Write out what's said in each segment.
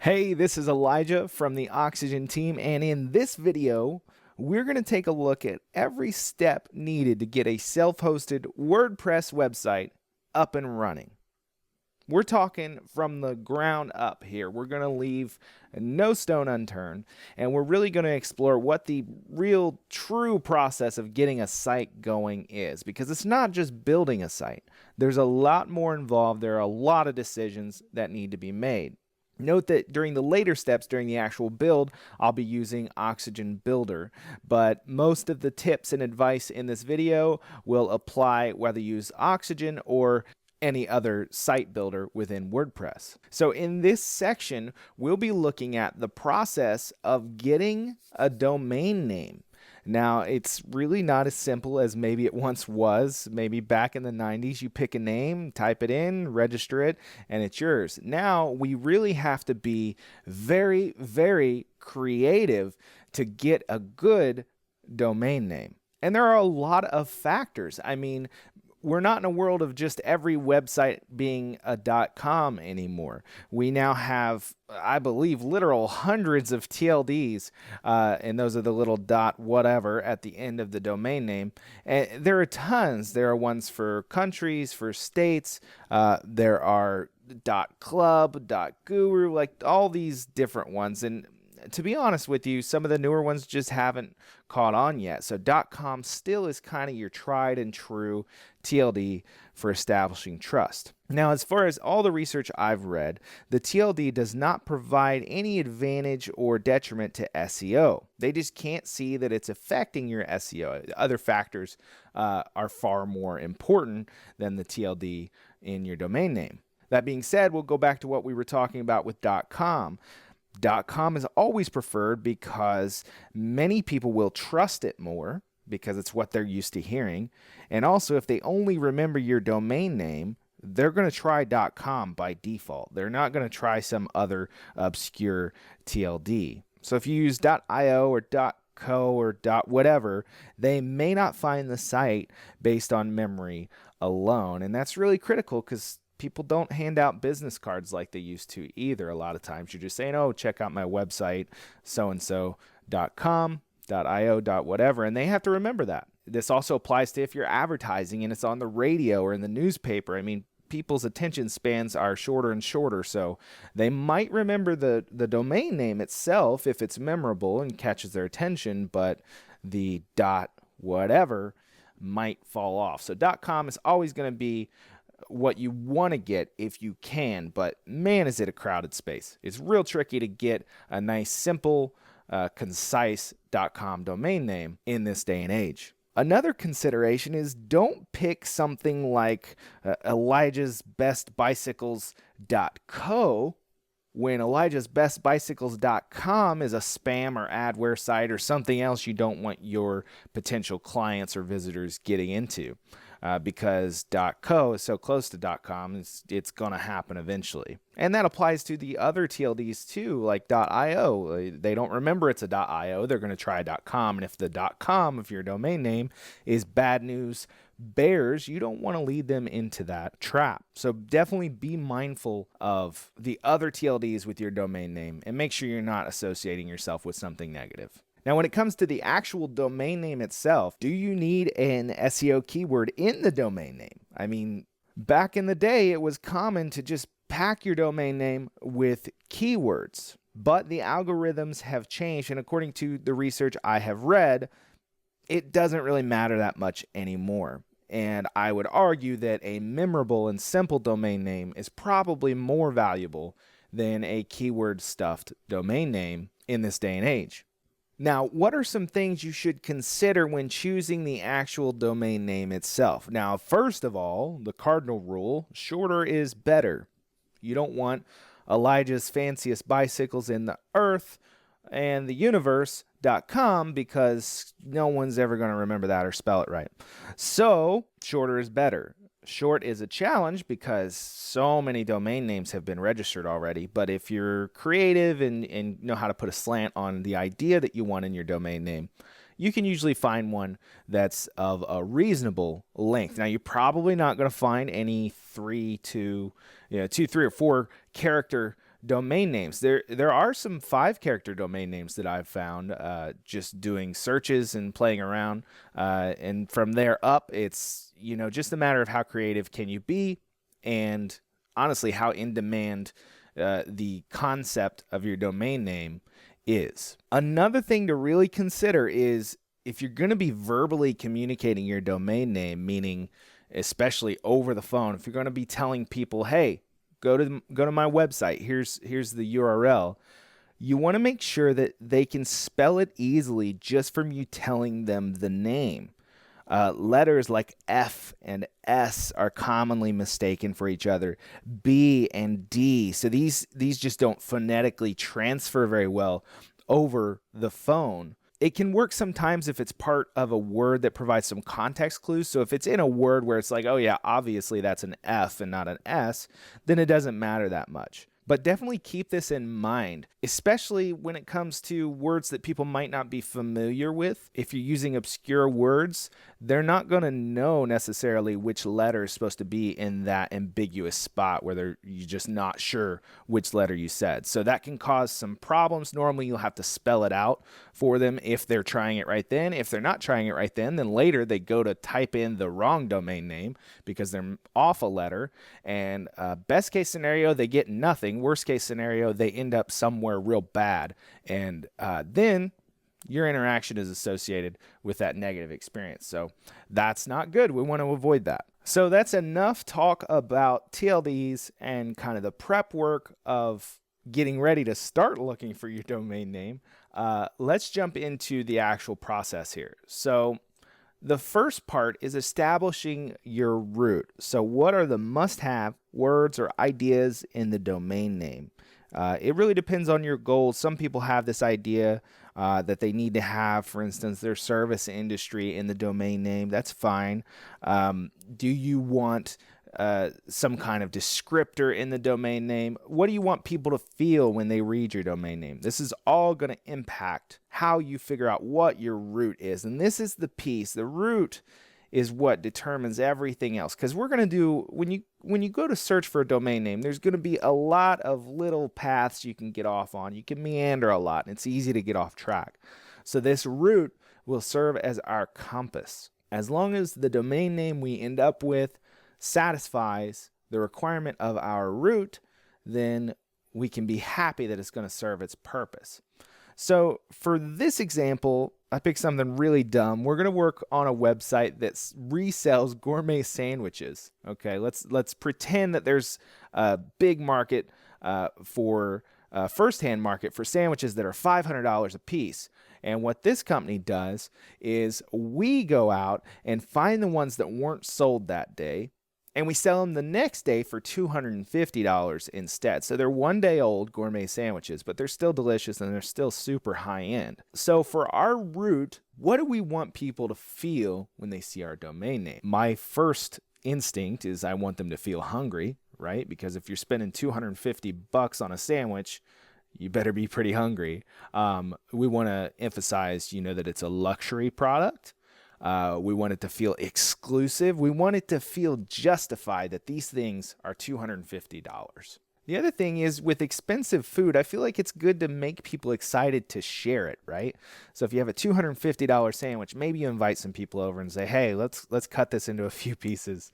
Hey, this is Elijah from the Oxygen team, and in this video, we're going to take a look at every step needed to get a self-hosted WordPress website up and running. We're talking from the ground up here. We're going to leave no stone unturned, and we're really going to explore what the real, true process of getting a site going is, because it's not just building a site. There's a lot more involved. There are a lot of decisions that need to be made. Note that during the later steps, during the actual build, I'll be using Oxygen Builder, but most of the tips and advice in this video will apply whether you use Oxygen or any other site builder within WordPress. So in this section, we'll be looking at the process of getting a domain name. Now, it's really not as simple as maybe it once was. Maybe back in the 90s, you pick a name, type it in, register it, and it's yours. Now, we really have to be very, very creative to get a good domain name. And there are a lot of factors. I mean, we're not in a world of just every website being a .com anymore. We now have, I believe, literal hundreds of TLDs, and those are the little .whatever at the end of the domain name. And there are tons. There are ones for countries, for states. There are .club, .guru, like all these different ones. And to be honest with you, some of the newer ones just haven't caught on yet. So .com still is kind of your tried and true TLD for establishing trust. Now, as far as all the research I've read, the TLD does not provide any advantage or detriment to SEO. They just can't see that it's affecting your SEO. Other factors are far more important than the TLD in your domain name. That being said, we'll go back to what we were talking about with .com. .com is always preferred because many people will trust it more because it's what they're used to hearing. And also, if they only remember your domain name, they're going to try .com by default. They're not going to try some other obscure TLD. So if you use .io or .co or .whatever, they may not find the site based on memory alone. And that's really critical because people don't hand out business cards like they used to either. A lot of times you're just saying, oh, check out my website, so-and-so.com, .io, .whatever, and they have to remember that. This also applies to if you're advertising and it's on the radio or in the newspaper. I mean, people's attention spans are shorter and shorter, so they might remember the domain name itself if it's memorable and catches their attention, but the .whatever might fall off. So .com is always going to be what you want to get if you can, but man, is it a crowded space. It's real tricky to get a nice, simple, concise .com domain name in this day and age. Another consideration is don't pick something like elijahsbestbicycles.co when elijahsbestbicycles.com is a spam or adware site or something else you don't want your potential clients or visitors getting into. Because .co is so close to .com, it's going to happen eventually. And that applies to the other TLDs too, like .io. They don't remember it's a .io. They're going to try .com. And if the .com of your domain name is bad news bears, you don't want to lead them into that trap. So definitely be mindful of the other TLDs with your domain name and make sure you're not associating yourself with something negative. Now, when it comes to the actual domain name itself, do you need an SEO keyword in the domain name? I mean, back in the day, it was common to just pack your domain name with keywords, but the algorithms have changed, and according to the research I have read, it doesn't really matter that much anymore. And I would argue that a memorable and simple domain name is probably more valuable than a keyword-stuffed domain name in this day and age. Now, what are some things you should consider when choosing the actual domain name itself? Now, first of all, the cardinal rule, shorter is better. You don't want Elijah's fanciest bicycles in the earth and the universe.com because no one's ever going to remember that or spell it right. So, shorter is better. Short is a challenge because so many domain names have been registered already, but if you're creative and know how to put a slant on the idea that you want in your domain name, you can usually find one that's of a reasonable length. Now, you're probably not going to find any 2, 3, or 4 character domain names. There are some 5-character domain names that I've found just doing searches and playing around. And from there up, it's, just a matter of how creative can you be, and honestly, how in demand the concept of your domain name is. Another thing to really consider is if you're going to be verbally communicating your domain name, meaning especially over the phone, if you're going to be telling people, hey, go to my website, here's the URL, you want to make sure that they can spell it easily just from you telling them the name. Letters like F and S are commonly mistaken for each other. B and D. So these just don't phonetically transfer very well over the phone. It can work sometimes if it's part of a word that provides some context clues. So if it's in a word where it's like, oh yeah, obviously that's an F and not an S, then it doesn't matter that much. But definitely keep this in mind, especially when it comes to words that people might not be familiar with. If you're using obscure words, they're not going to know necessarily which letter is supposed to be in that ambiguous spot where you're just not sure which letter you said. So that can cause some problems. Normally, you'll have to spell it out for them if they're trying it right then. If they're not trying it right then later they go to type in the wrong domain name because they're off a letter. And best case scenario, they get nothing. Worst case scenario, they end up somewhere real bad. And then your interaction is associated with that negative experience. So that's not good. We want to avoid that. So that's enough talk about TLDs and kind of the prep work of getting ready to start looking for your domain name. Let's jump into the actual process here. So the first part is establishing your root. So what are the must-have words or ideas in the domain name? It really depends on your goals. Some people have this idea that they need to have, for instance, their service industry in the domain name. That's fine. Do you want some kind of descriptor in the domain name? What do you want people to feel when they read your domain name? This is all going to impact how you figure out what your root is. And this is the piece. The root is what determines everything else. Because we're going to do, when you go to search for a domain name, there's going to be a lot of little paths you can get off on. You can meander a lot, and it's easy to get off track. So this root will serve as our compass. As long as the domain name we end up with satisfies the requirement of our root, then we can be happy that it's going to serve its purpose. So for this example, I picked something really dumb. We're going to work on a website that resells gourmet sandwiches. Okay, let's pretend that there's a big market first-hand market for sandwiches that are $500 a piece. And what this company does is we go out and find the ones that weren't sold that day, and we sell them the next day for $250 instead. So they're one-day-old gourmet sandwiches, but they're still delicious and they're still super high-end. So for our root, what do we want people to feel when they see our domain name? My first instinct is I want them to feel hungry, right? Because if you're spending $250 on a sandwich, you better be pretty hungry. We want to emphasize, that it's a luxury product. We want it to feel exclusive. We want it to feel justified that these things are $250. The other thing is with expensive food, I feel like it's good to make people excited to share it, right? So if you have a $250 sandwich, maybe you invite some people over and say, hey, let's cut this into a few pieces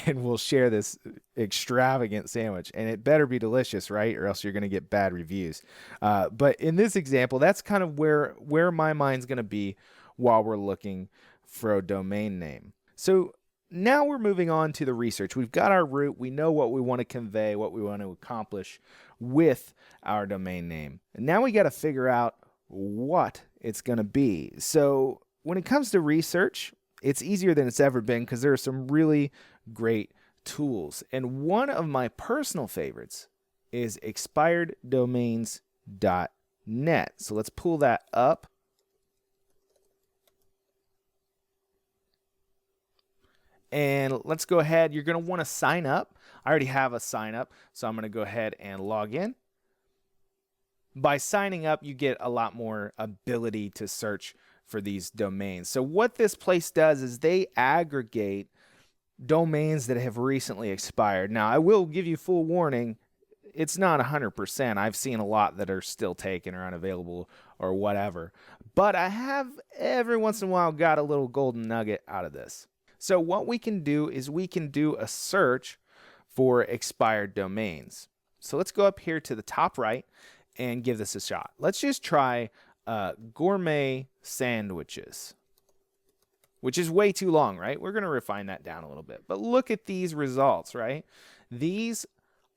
and we'll share this extravagant sandwich. And it better be delicious, right? Or else you're going to get bad reviews. But in this example, that's kind of where my mind's going to be while we're looking for a domain name. So now we're moving on to the research. We've got our root. We know what we want to convey, what we want to accomplish with our domain name. And now we got to figure out what it's going to be. So when it comes to research, it's easier than it's ever been because there are some really great tools. And one of my personal favorites is expireddomains.net. So let's pull that up. And let's go ahead. You're going to want to sign up. I already have a sign up, so I'm going to go ahead and log in. By signing up, you get a lot more ability to search for these domains. So what this place does is they aggregate domains that have recently expired. Now, I will give you full warning. it's not 100%. I've seen a lot that are still taken or unavailable or whatever. But I have every once in a while got a little golden nugget out of this. So what we can do is we can do a search for expired domains. So let's go up here to the top right and give this a shot. Let's just try gourmet sandwiches, which is way too long, right? We're going to refine that down a little bit. But look at these results, right? These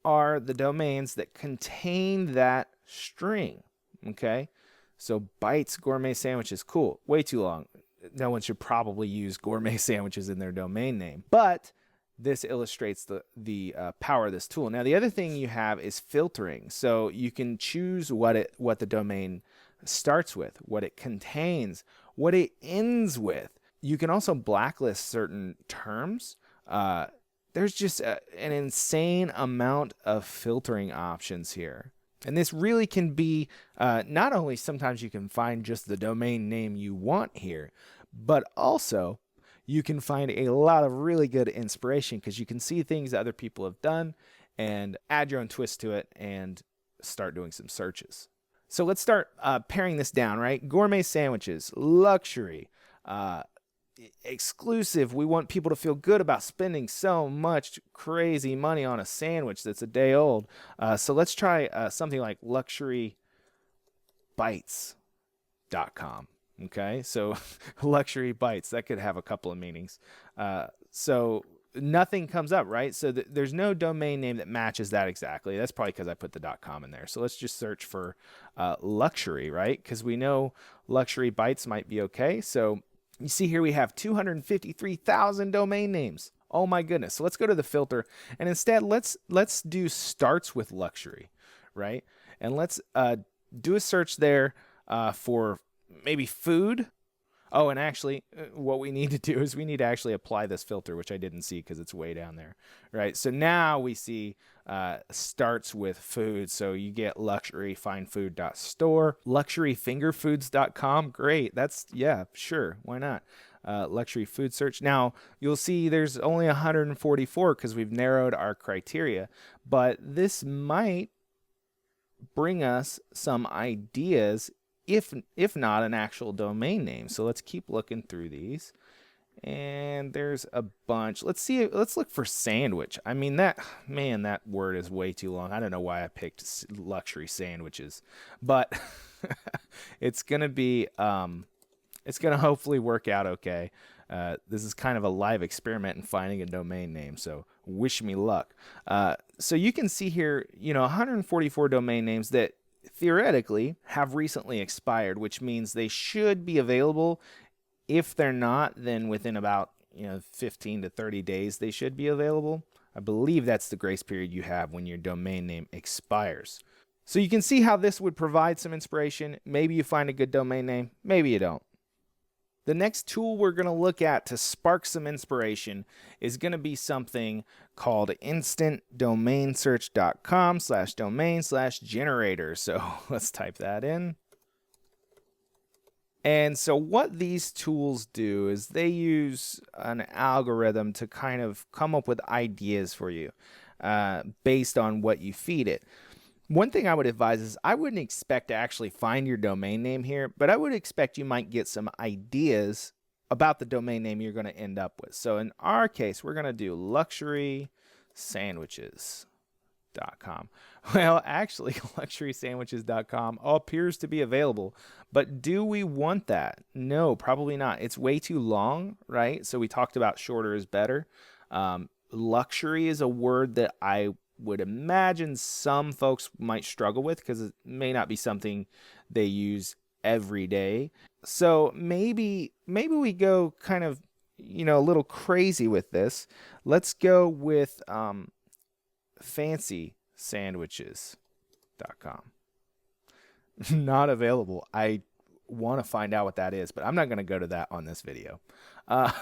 are the domains that contain that string, okay? So bites, gourmet sandwiches, cool. Way too long. No one should probably use gourmet sandwiches in their domain name. But this illustrates the power of this tool. Now, the other thing you have is filtering. So you can choose what the domain starts with, what it contains, what it ends with. You can also blacklist certain terms. There's just an insane amount of filtering options here. And this really can be not only sometimes you can find just the domain name you want here, but also you can find a lot of really good inspiration because you can see things that other people have done and add your own twist to it and start doing some searches. So let's start paring this down, right? Gourmet sandwiches, luxury, exclusive. We want people to feel good about spending so much crazy money on a sandwich that's a day old. So let's try something like luxurybites.com. Okay, so luxury bites, that could have a couple of meanings. So nothing comes up, right? So there's no domain name that matches that exactly. That's probably because I put the .com in there. So let's just search for luxury, right? Because we know luxury bites might be okay. So you see here we have 253,000 domain names. Oh my goodness. So let's go to the filter and instead let's do starts with luxury, right? And let's do a search there for maybe food. Oh, and actually what we need to do is we need to actually apply this filter, which I didn't see because it's way down there, right? So now we see starts with food. So you get luxury findfood.store, luxuryfingerfoods.com. Great. That's, yeah, sure. Why not? Luxury food search. Now you'll see there's only 144 because we've narrowed our criteria, but this might bring us some ideas if not an actual domain name. So let's keep looking through these. And there's a bunch. Let's look for sandwich. I mean, that word is way too long. I don't know why I picked luxury sandwiches, but it's going to be, it's going to hopefully work out okay. This is kind of a live experiment in finding a domain name, so wish me luck. So you can see here, 144 domain names that theoretically have recently expired, which means they should be available. If they're not, then within about 15 to 30 days they should be available. I believe that's the grace period you have when your domain name expires. So you can see how this would provide some inspiration. Maybe you find a good domain name, maybe you don't. The next tool we're going to look at to spark some inspiration is going to be something called instantdomainsearch.com/domain/generator. So let's type that in. And so what these tools do is they use an algorithm to kind of come up with ideas for you based on what you feed it. One thing I would advise is I wouldn't expect to actually find your domain name here, but I would expect you might get some ideas about the domain name you're going to end up with. So in our case, we're going to do luxurysandwiches.com. Well, actually, luxurysandwiches.com appears to be available, but do we want that? No, probably not. It's way too long, right? So we talked about shorter is better. Luxury is a word that I would imagine some folks might struggle with because it may not be something they use every day. So maybe we go kind of, a little crazy with this. Let's go with fancysandwiches.com. Not available. I want to find out what that is, but I'm not going to go to that on this video. How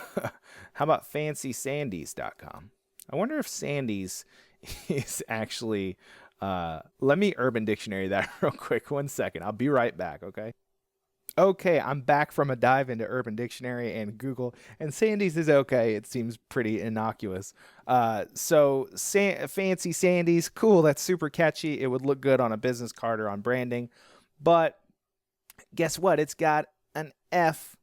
about fancysandys.com? I wonder if Sandy's is actually, let me Urban Dictionary that real quick. 1 second. I'll be right back, okay? Okay, I'm back from a dive into Urban Dictionary and Google, and Sandy's is okay. It seems pretty innocuous. Fancy Sandy's, cool. That's super catchy. It would look good on a business card or on branding. But guess what? It's got an F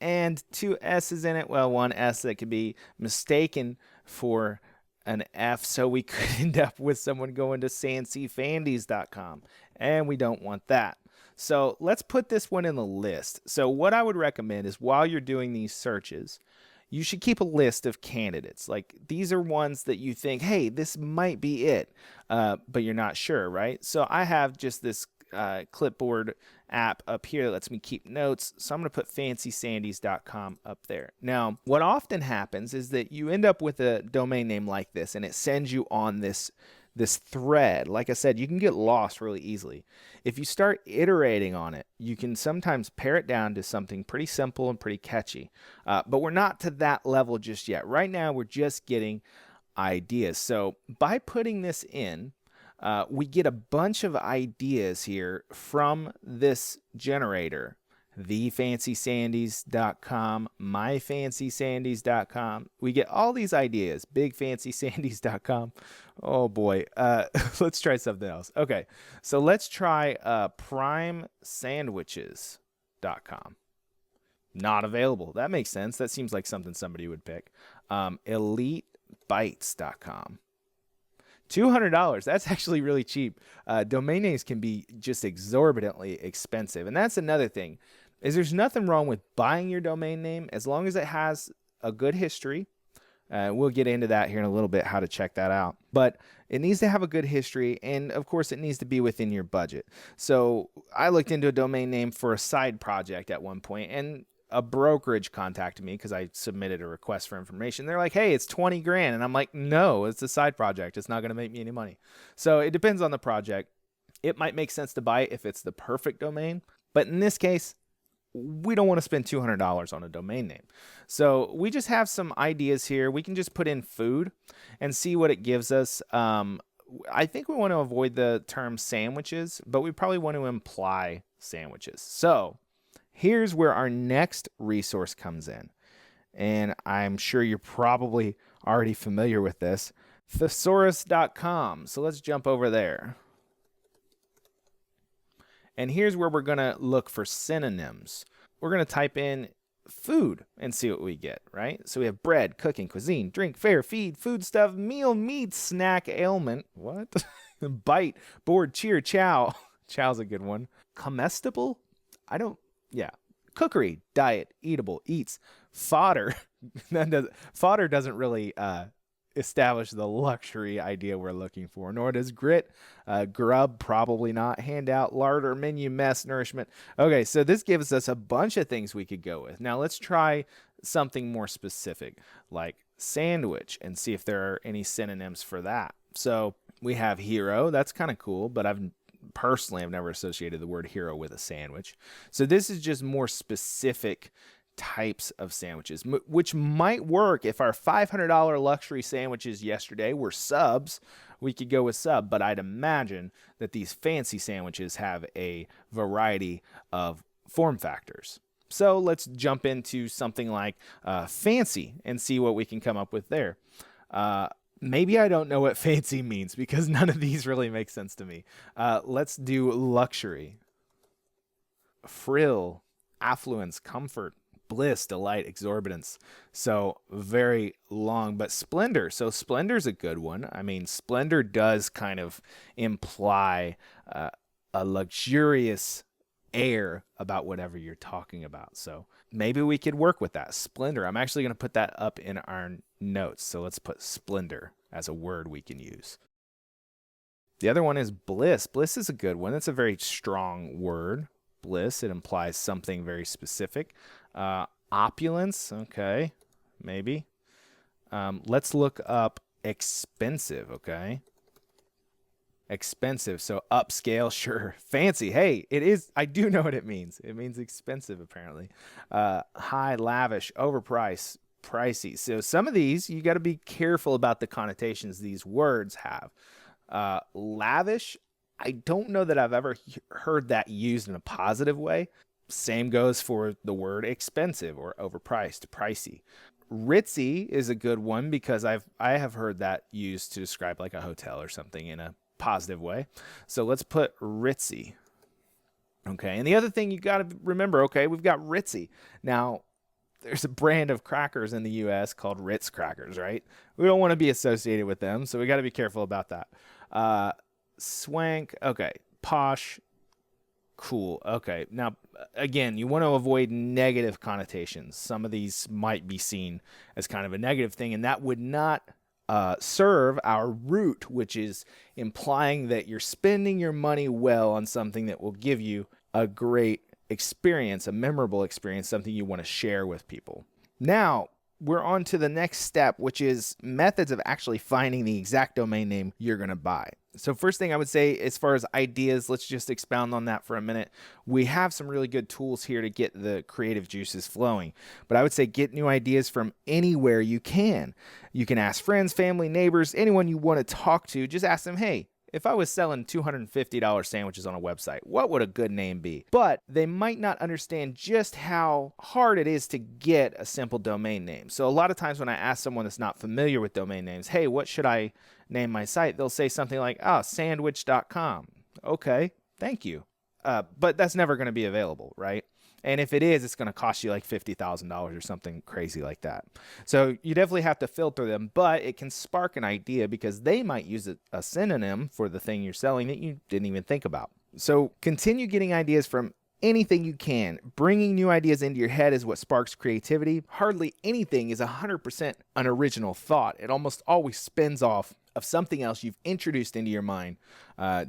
and two S's in it. Well, one S that could be mistaken for an F, so we could end up with someone going to sancyfandies.com, and we don't want that. So let's put this one in the list. So what I would recommend is while you're doing these searches, you should keep a list of candidates. Like these are ones that you think, hey, this might be it, but you're not sure, right? So I have just this clipboard app up here that lets me keep notes. So I'm going to put fancysandies.com up there. Now, what often happens is that you end up with a domain name like this, and it sends you on this thread. Like I said, you can get lost really easily. If you start iterating on it, you can sometimes pare it down to something pretty simple and pretty catchy. But we're not to that level just yet. Right now, we're just getting ideas. So by putting this in, we get a bunch of ideas here from this generator. TheFancySandies.com, MyFancySandies.com. We get all these ideas. BigFancySandies.com. Oh boy. Let's try something else. Okay, so let's try PrimeSandwiches.com. Not available. That makes sense. That seems like something somebody would pick. EliteBites.com. $200. That's actually really cheap. Domain names can be just exorbitantly expensive. And that's another thing, is there's nothing wrong with buying your domain name as long as it has a good history. We'll get into that here in a little bit, how to check that out. But it needs to have a good history, and of course it needs to be within your budget. So I looked into a domain name for a side project at one point, and a brokerage contacted me because I submitted a request for information. They're like, hey, it's 20 grand. And I'm like, no, it's a side project. It's not going to make me any money. So it depends on the project. It might make sense to buy it if it's the perfect domain. But in this case, we don't want to spend $200 on a domain name. So we just have some ideas here. We can just put in food and see what it gives us. I think we want to avoid the term sandwiches, but we probably want to imply sandwiches. So here's where our next resource comes in. And I'm sure you're probably already familiar with this. Thesaurus.com. So let's jump over there. And here's where we're going to look for synonyms. We're going to type in food and see what we get, right? So we have bread, cooking, cuisine, drink, fare, feed, foodstuff, meal, meat, snack, ailment. What? Bite, board, cheer, chow. Chow's a good one. Comestible? Yeah. Cookery, diet, eatable, eats, fodder. Fodder doesn't really establish the luxury idea we're looking for, nor does grit. Grub, probably not. Handout, larder, menu, mess, nourishment. Okay, so this gives us a bunch of things we could go with. Now let's try something more specific, like sandwich, and see if there are any synonyms for that. So we have hero. That's kind of cool, but I've never associated the word hero with a sandwich. So this is just more specific types of sandwiches, which might work if our $500 luxury sandwiches yesterday were subs. We could go with sub, but I'd imagine that these fancy sandwiches have a variety of form factors. So let's jump into something like fancy and see what we can come up with there. Maybe I don't know what fancy means because none of these really make sense to me. Let's do luxury. Frill, affluence, comfort, bliss, delight, exorbitance. So very long, but splendor. So splendor's a good one. I mean, splendor does kind of imply a luxurious air about whatever you're talking about. So maybe we could work with that. Splendor. I'm actually going to put that up in our notes. So let's put splendor as a word we can use. The other one is bliss. Bliss is a good one. That's a very strong word. Bliss. It implies something very specific. Opulence. Okay. Maybe. Let's look up expensive. Okay. Expensive. So upscale, sure. Fancy. Hey, it is. I do know what it means. It means expensive, apparently. High, lavish, overpriced, pricey. So some of these, you got to be careful about the connotations these words have. Lavish, I don't know that I've ever heard that used in a positive way. Same goes for the word expensive or overpriced, pricey. Ritzy is a good one because I have heard that used to describe like a hotel or something in a positive way. So let's put ritzy. Okay, and the other thing you got to remember, okay, we've got Ritzy. Now, there's a brand of crackers in the U.S. called Ritz crackers, right? We don't want to be associated with them, so we got to be careful about that. Swank, okay, posh, cool. Okay, now, again, you want to avoid negative connotations. Some of these might be seen as kind of a negative thing, and that would not serve our root, which is implying that you're spending your money well on something that will give you a great experience, a memorable experience, something you want to share with people. Now, we're on to the next step, which is methods of actually finding the exact domain name you're going to buy. So first thing I would say, as far as ideas, let's just expound on that for a minute. We have some really good tools here to get the creative juices flowing. But I would say get new ideas from anywhere you can. You can ask friends, family, neighbors, anyone you want to talk to. Just ask them, hey, if I was selling $250 sandwiches on a website, what would a good name be? But they might not understand just how hard it is to get a simple domain name. So a lot of times when I ask someone that's not familiar with domain names, hey, what should I name my site? They'll say something like, sandwich.com. Okay, thank you. But that's never going to be available, right? And if it is, it's going to cost you like $50,000 or something crazy like that. So you definitely have to filter them, but it can spark an idea because they might use a synonym for the thing you're selling that you didn't even think about. So continue getting ideas from anything you can. Bringing new ideas into your head is what sparks creativity. Hardly anything is 100% an original thought. It almost always spins off of something else you've introduced into your mind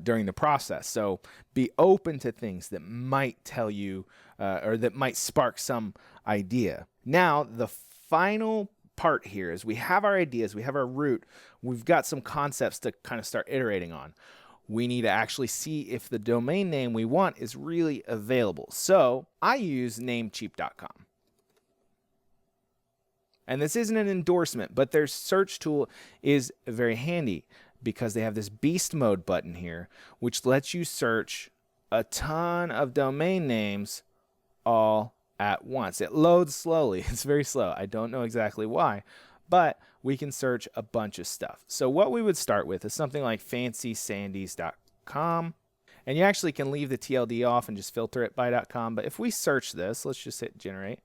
during the process. So be open to things that might tell you or that might spark some idea. Now, the final part here is we have our ideas, we have our root, we've got some concepts to kind of start iterating on. We need to actually see if the domain name we want is really available. So I use namecheap.com. And this isn't an endorsement, but their search tool is very handy because they have this beast mode button here, which lets you search a ton of domain names all at once. It loads slowly. It's very slow. I don't know exactly why, but we can search a bunch of stuff. So what we would start with is something like fancysandys.com. And you actually can leave the TLD off and just filter it by .com. But if we search this, let's just hit generate.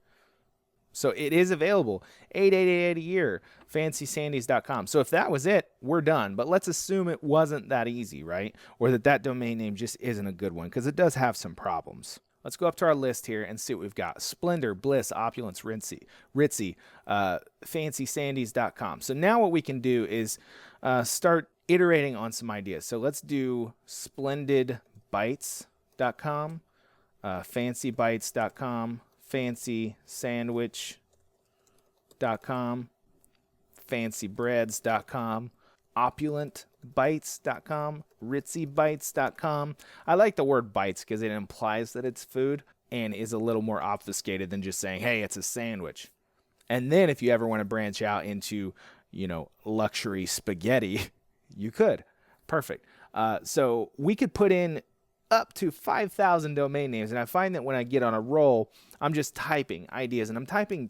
So it is available, $888 a year, fancysandys.com. So if that was it, we're done. But let's assume it wasn't that easy, right? Or that domain name just isn't a good one because it does have some problems. Let's go up to our list here and see what we've got. Splendor, Bliss, Opulence, Ritzy, fancysandys.com. So now what we can do is start iterating on some ideas. So let's do splendidbites.com, fancybites.com, fancysandwich.com, fancybreads.com, opulentbites.com, ritzybites.com. I like the word bites because it implies that it's food and is a little more obfuscated than just saying, hey, it's a sandwich. And then if you ever want to branch out into, luxury spaghetti, you could. Perfect. So we could put in up to 5,000 domain names. And I find that when I get on a roll, I'm just typing ideas and I'm typing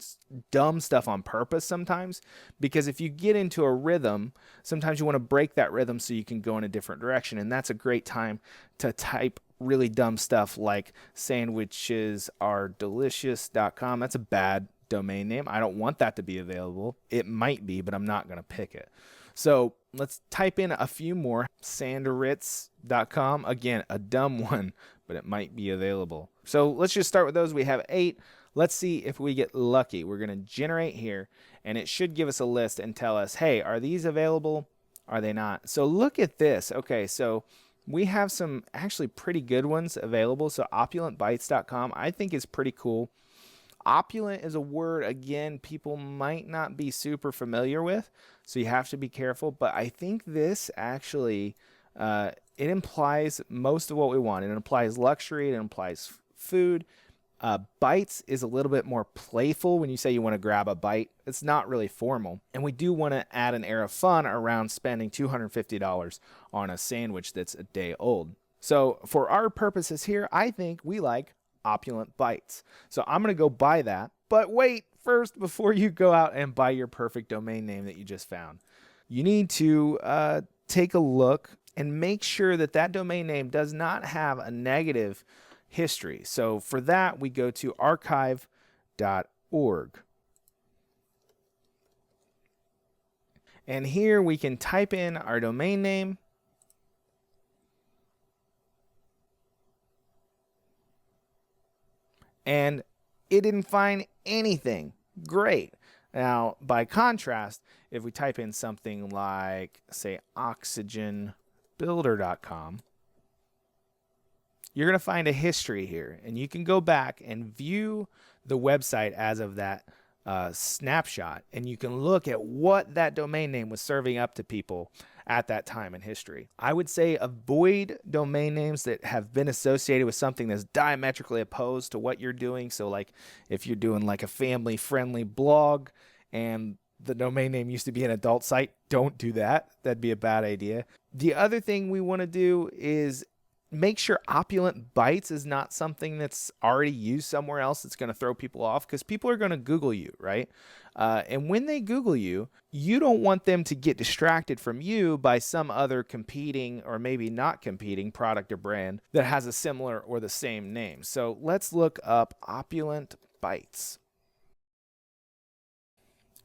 dumb stuff on purpose sometimes, because if you get into a rhythm, sometimes you want to break that rhythm so you can go in a different direction. And that's a great time to type really dumb stuff like sandwichesaredelicious.com. That's a bad domain name. I don't want that to be available. It might be, but I'm not going to pick it. So let's type in a few more. Sanderitz.com. Again, a dumb one, but it might be available. So let's just start with those. We have 8. Let's see if we get lucky. We're going to generate here, and it should give us a list and tell us, hey, are these available? Are they not? So look at this. Okay, so we have some actually pretty good ones available. So opulentbites.com I think is pretty cool. Opulent is a word, again, people might not be super familiar with, so you have to be careful. But I think this actually, it implies most of what we want. It implies luxury. It implies food. Bites is a little bit more playful when you say you want to grab a bite. It's not really formal. And we do want to add an air of fun around spending $250 on a sandwich that's a day old. So for our purposes here, I think we like Opulent Bytes. So I'm going to go buy that. But wait, first, before you go out and buy your perfect domain name that you just found, you need to take a look and make sure that that domain name does not have a negative history. So for that, we go to archive.org. And here we can type in our domain name. And it didn't find anything. Great. Now, by contrast, if we type in something like, say, oxygenbuilder.com, you're going to find a history here. And you can go back and view the website as of that snapshot. And you can look at what that domain name was serving up to people at that time in history. I would say avoid domain names that have been associated with something that's diametrically opposed to what you're doing. So like if you're doing like a family-friendly blog and the domain name used to be an adult site, don't do that. That'd be a bad idea. The other thing we want to do is make sure Opulent Bytes is not something that's already used somewhere else that's going to throw people off, because people are going to Google you, right? And when they Google you, you don't want them to get distracted from you by some other competing or maybe not competing product or brand that has a similar or the same name. So let's look up Opulent Bytes.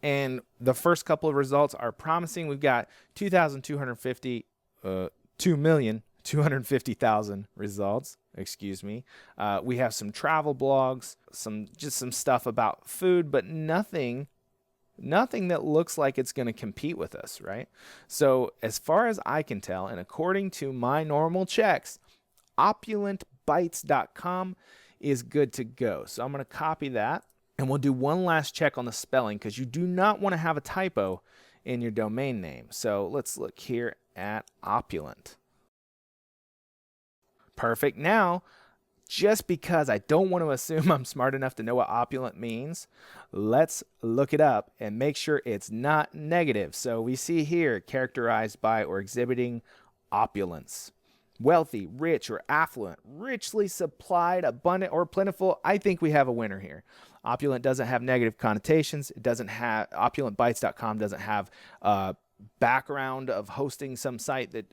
And the first couple of results are promising. We've got 2,250,000 results, excuse me. We have some travel blogs, just some stuff about food, but nothing that looks like it's going to compete with us, right? So as far as I can tell, and according to my normal checks, opulentbytes.com is good to go. So I'm going to copy that, and we'll do one last check on the spelling, because you do not want to have a typo in your domain name. So let's look here at Opulent. Perfect. Now, just because I don't want to assume I'm smart enough to know what opulent means, let's look it up and make sure it's not negative. So we see here, characterized by or exhibiting opulence. Wealthy, rich, or affluent, richly supplied, abundant, or plentiful. I think we have a winner here. Opulent doesn't have negative connotations. It doesn't have, opulentbytes.com doesn't have background of hosting some site that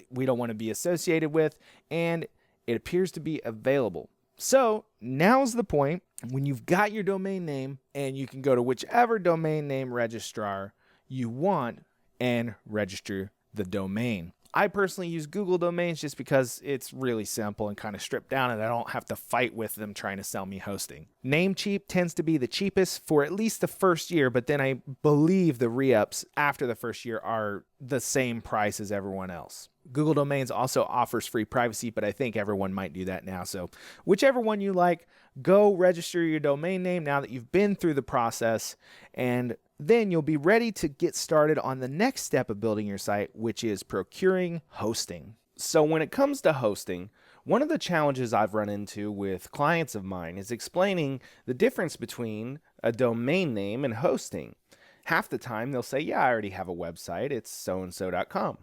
we don't want to be associated with, and it appears to be available. So now's the point when you've got your domain name, and you can go to whichever domain name registrar you want and register the domain. I personally use Google Domains just because it's really simple and kind of stripped down, and I don't have to fight with them trying to sell me hosting. Namecheap tends to be the cheapest for at least the first year, but then I believe the re-ups after the first year are the same price as everyone else. Google Domains also offers free privacy, but I think everyone might do that now. So whichever one you like, go register your domain name now that you've been through the process, and then you'll be ready to get started on the next step of building your site, which is procuring hosting. So when it comes to hosting, one of the challenges I've run into with clients of mine is explaining the difference between a domain name and hosting. Half the time they'll say, yeah, I already have a website, it's soandso.com.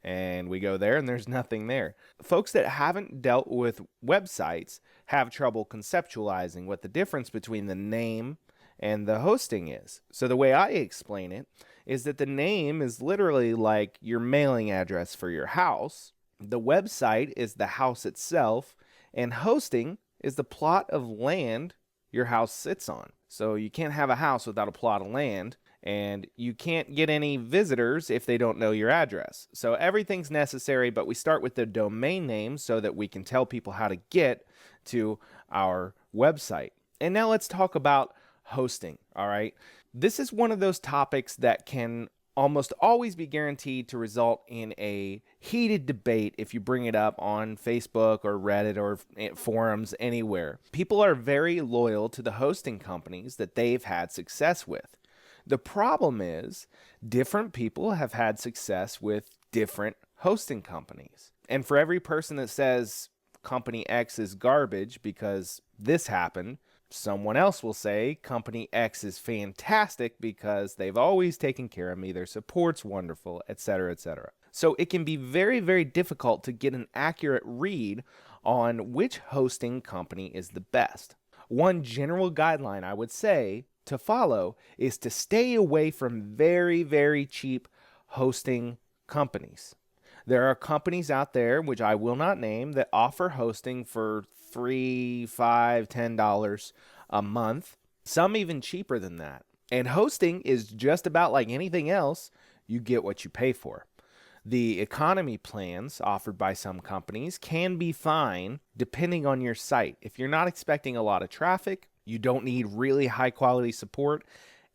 And we go there and there's nothing there. Folks that haven't dealt with websites have trouble conceptualizing what the difference between the name and the hosting is. So the way I explain it is that the name is literally like your mailing address for your house. The website is the house itself, and hosting is the plot of land your house sits on. So you can't have a house without a plot of land, and you can't get any visitors if they don't know your address. So everything's necessary, but we start with the domain name so that we can tell people how to get to our website. And now let's talk about hosting. All right. This is one of those topics that can almost always be guaranteed to result in a heated debate if you bring it up on Facebook or Reddit or forums anywhere. People are very loyal to the hosting companies that they've had success with. The problem is different people have had success with different hosting companies. And for every person that says company X is garbage because this happened, someone else will say company X is fantastic because they've always taken care of me, their support's wonderful, etc., etc. So it can be very, very difficult to get an accurate read on which hosting company is the best. One general guideline I would say to follow is to stay away from very, very cheap hosting companies. There are companies out there, which I will not name, that offer hosting for $3, $5, $10 a month, some even cheaper than that. And hosting is just about like anything else. You get what you pay for. The economy plans offered by some companies can be fine depending on your site. If you're not expecting a lot of traffic, you don't need really high quality support,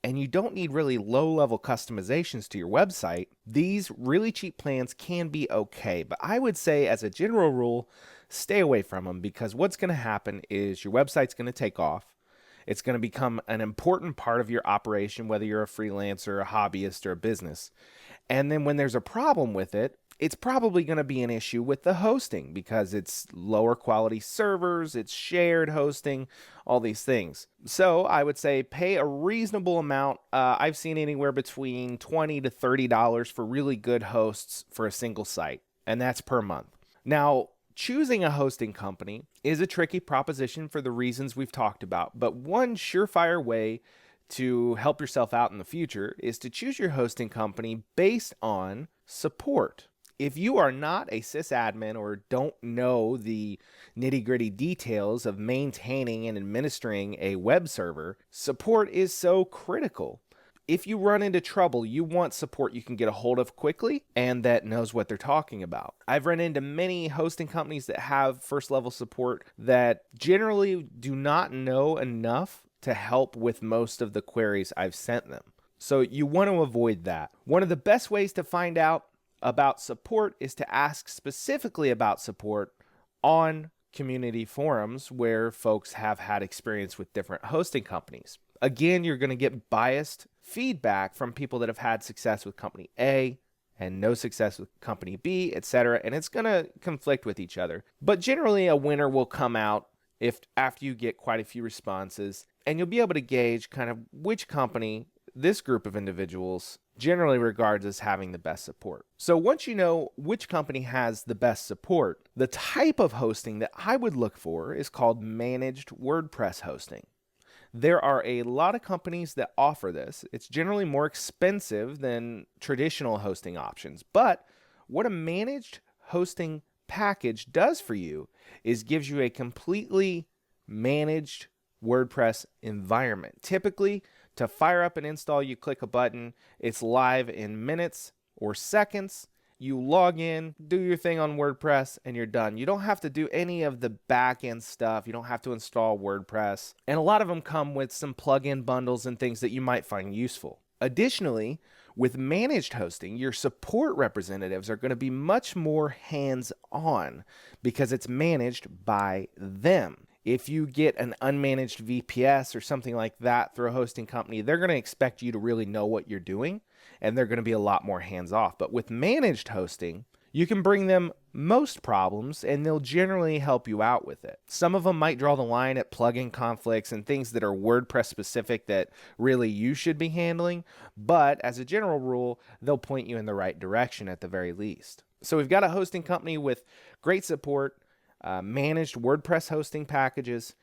and you don't need really low-level customizations to your website, these really cheap plans can be okay. But I would say, as a general rule, stay away from them, because what's going to happen is your website's going to take off. It's going to become an important part of your operation, whether you're a freelancer, a hobbyist, or a business. And then when there's a problem with it, it's probably going to be an issue with the hosting, because it's lower quality servers, it's shared hosting, all these things. So I would say pay a reasonable amount. I've seen anywhere between $20 to $30 for really good hosts for a single site, and that's per month. Now, choosing a hosting company is a tricky proposition for the reasons we've talked about, but one surefire way to help yourself out in the future is to choose your hosting company based on support. If you are not a sysadmin or don't know the nitty-gritty details of maintaining and administering a web server, support is so critical. If you run into trouble, you want support you can get a hold of quickly and that knows what they're talking about. I've run into many hosting companies that have first-level support that generally do not know enough to help with most of the queries I've sent them. So you want to avoid that. One of the best ways to find out about support is to ask specifically about support on community forums where folks have had experience with different hosting companies. Again, you're going to get biased feedback from people that have had success with company A and no success with company B, etc., and it's going to conflict with each other. But generally, a winner will come out if after you get quite a few responses, and you'll be able to gauge kind of which company this group of individuals generally regards as having the best support. So once you know which company has the best support, the type of hosting that I would look for is called managed WordPress hosting. There are a lot of companies that offer this. It's generally more expensive than traditional hosting options, but what a managed hosting package does for you is gives you a completely managed WordPress environment. Typically, to fire up and install, you click a button. It's live in minutes or seconds. You log in, do your thing on WordPress, and you're done. You don't have to do any of the back-end stuff. You don't have to install WordPress. And a lot of them come with some plug-in bundles and things that you might find useful. Additionally, with managed hosting, your support representatives are going to be much more hands-on because it's managed by them. If you get an unmanaged VPS or something like that through a hosting company, they're going to expect you to really know what you're doing, and they're going to be a lot more hands-off. But with managed hosting, you can bring them most problems, and they'll generally help you out with it. Some of them might draw the line at plugin conflicts and things that are WordPress specific that really you should be handling, but as a general rule, they'll point you in the right direction at the very least. So we've got a hosting company with great support, managed WordPress hosting packages.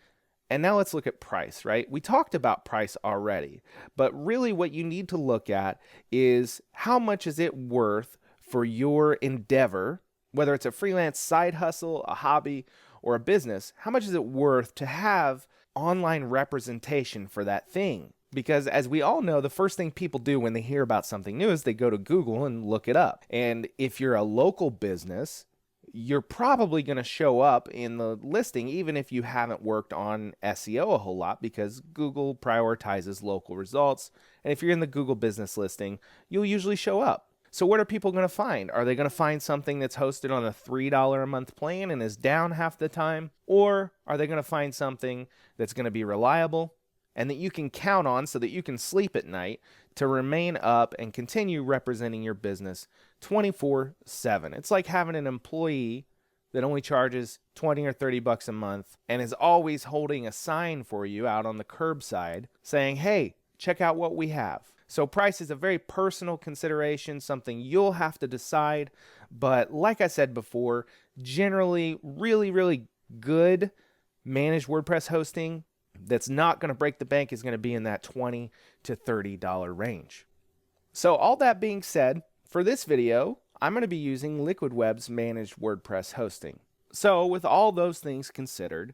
And now let's look at price, right? We talked about price already, but really what you need to look at is how much is it worth for your endeavor, whether it's a freelance side hustle, a hobby, or a business. How much is it worth to have online representation for that thing? Because as we all know, the first thing people do when they hear about something new is they go to Google and look it up. And if you're a local business, you're probably going to show up in the listing even if you haven't worked on SEO a whole lot, because Google prioritizes local results. And if you're in the Google business listing, you'll usually show up. So what are people going to find? Are they going to find something that's hosted on a $3 a month plan and is down half the time? Or are they going to find something that's going to be reliable and that you can count on so that you can sleep at night to remain up and continue representing your business 24/7? It's like having an employee that only charges 20 or 30 bucks a month and is always holding a sign for you out on the curbside saying, hey, check out what we have. So price is a very personal consideration, something you'll have to decide. But like I said before, generally really good managed WordPress hosting that's not going to break the bank is going to be in that $20 to $30 range. So all that being said, for this video, I'm going to be using Liquid Web's managed WordPress hosting. So with all those things considered,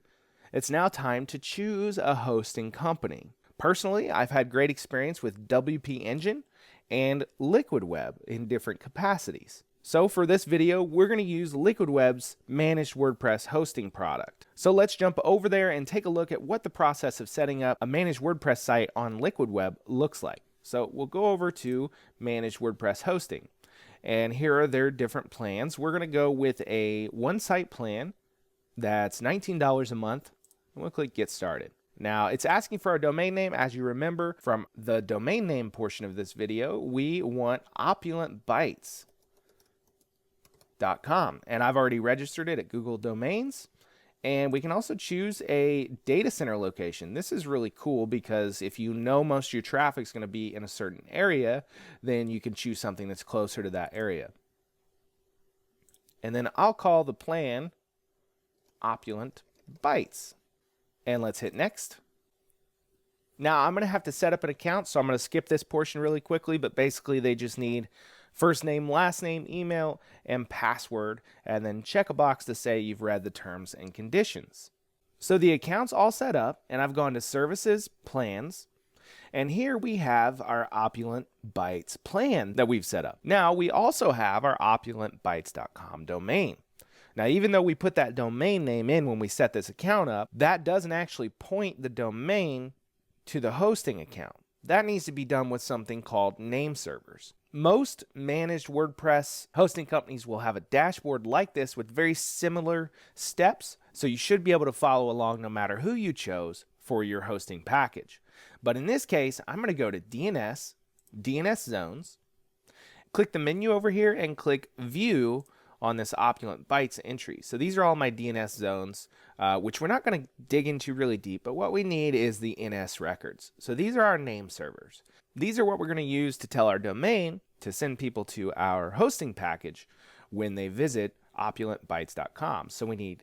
it's now time to choose a hosting company. Personally, I've had great experience with WP Engine and Liquid Web in different capacities. So for this video, we're going to use Liquid Web's managed WordPress hosting product. So let's jump over there and take a look at what the process of setting up a managed WordPress site on Liquid Web looks like. So we'll go over to managed WordPress hosting. And here are their different plans. We're going to go with a one-site plan that's $19 a month. And we'll click Get Started. Now, it's asking for our domain name. As you remember from the domain name portion of this video, we want opulentbytes.com. And I've already registered it at Google Domains. And we can also choose a data center location. This is really cool because if you know most of your traffic is going to be in a certain area, then you can choose something that's closer to that area. And then I'll call the plan Opulent Bytes. And let's hit next. Now I'm going to have to set up an account, so I'm going to skip this portion really quickly, but basically they just need first name, last name, email, and password, and then check a box to say you've read the terms and conditions. So the account's all set up, and I've gone to Services, Plans, and here we have our Opulent Bytes plan that we've set up. Now we also have our opulentbytes.com domain. Now, even though we put that domain name in when we set this account up, that doesn't actually point the domain to the hosting account. That needs to be done with something called Nameservers. Most managed WordPress hosting companies will have a dashboard like this with very similar steps, so you should be able to follow along no matter who you chose for your hosting package. But in this case, I'm going to go to DNS, DNS Zones, click the menu over here and click View on this Opulent Bytes entry. So these are all my DNS zones, which we're not going to dig into really deep, but what we need is the NS records. So these are our name servers. These are what we're going to use to tell our domain to send people to our hosting package when they visit opulentbytes.com. So we need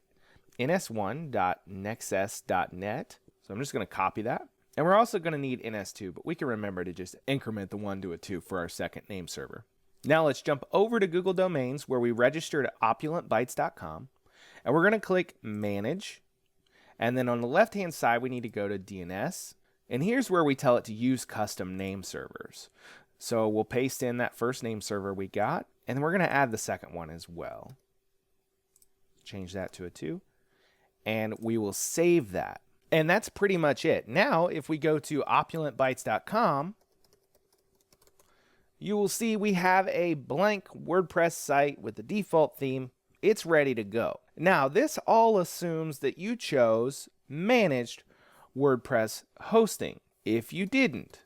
ns1.nexus.net. So I'm just going to copy that. And we're also going to need ns2, but we can remember to just increment the 1 to a 2 for our second name server. Now let's jump over to Google Domains where we registered at opulentbytes.com, and we're going to click Manage, and then on the left-hand side we need to go to DNS, and here's where we tell it to use custom name servers. So we'll paste in that first name server we got, and then we're going to add the second one as well. Change that to a 2, and we will save that. And that's pretty much it. Now if we go to opulentbytes.com, you will see we have a blank WordPress site with the default theme. It's ready to go. Now, this all assumes that you chose managed WordPress hosting. If you didn't,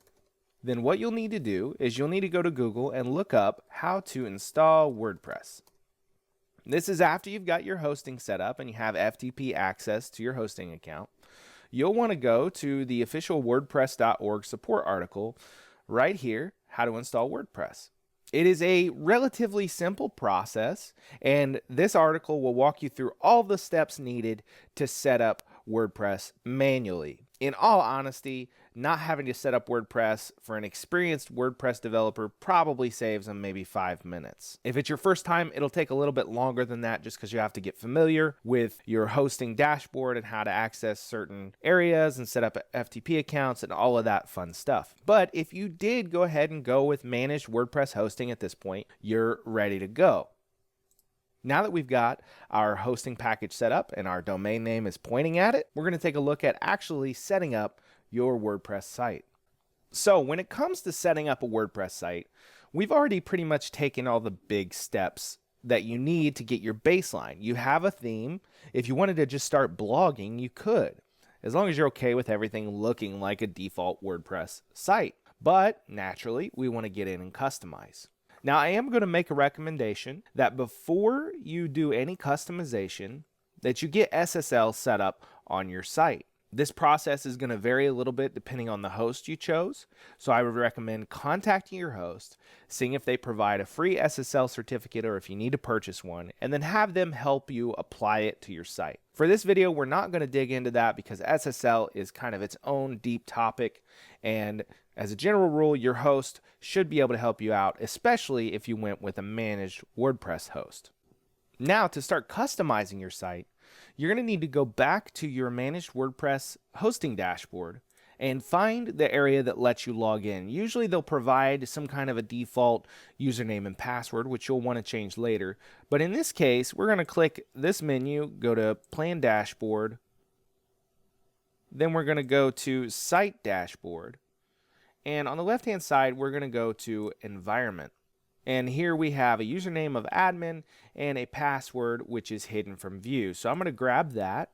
then what you'll need to do is you'll need to go to Google and look up how to install WordPress. This is after you've got your hosting set up and you have FTP access to your hosting account. You'll want to go to the official WordPress.org support article right here, how to install WordPress. It is a relatively simple process, and this article will walk you through all the steps needed to set up WordPress manually. In all honesty, not having to set up WordPress for an experienced WordPress developer probably saves them maybe 5 minutes. If it's your first time, it'll take a little bit longer than that just because you have to get familiar with your hosting dashboard and how to access certain areas and set up FTP accounts and all of that fun stuff. But if you did go ahead and go with managed WordPress hosting at this point, you're ready to go. Now that we've got our hosting package set up and our domain name is pointing at it, we're going to take a look at actually setting up your WordPress site. So when it comes to setting up a WordPress site, we've already pretty much taken all the big steps that you need to get your baseline. You have a theme. If you wanted to just start blogging, you could, as long as you're okay with everything looking like a default WordPress site. But naturally, we want to get in and customize. Now, I am going to make a recommendation that before you do any customization, that you get SSL set up on your site. This process is going to vary a little bit depending on the host you chose, so I would recommend contacting your host, seeing if they provide a free SSL certificate or if you need to purchase one, and then have them help you apply it to your site. For this video, we're not going to dig into that because SSL is kind of its own deep topic, and as a general rule, your host should be able to help you out, especially if you went with a managed WordPress host. Now, to start customizing your site, you're going to need to go back to your managed WordPress hosting dashboard and find the area that lets you log in. Usually they'll provide some kind of a default username and password, which you'll want to change later. But in this case, we're going to click this menu, go to Plan Dashboard. Then we're going to go to Site Dashboard. And on the left-hand side, we're going to go to Environment. And here we have a username of admin and a password which is hidden from view. So I'm going to grab that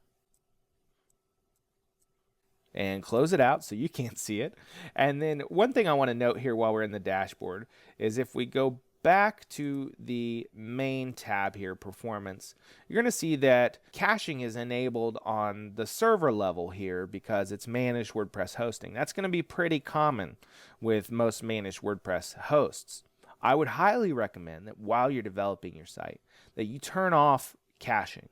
and close it out so you can't see it. And then one thing I want to note here while we're in the dashboard is if we go back to the main tab here, Performance, you're going to see that caching is enabled on the server level here because it's managed WordPress hosting. That's going to be pretty common with most managed WordPress hosts. I would highly recommend that while you're developing your site, that you turn off caching.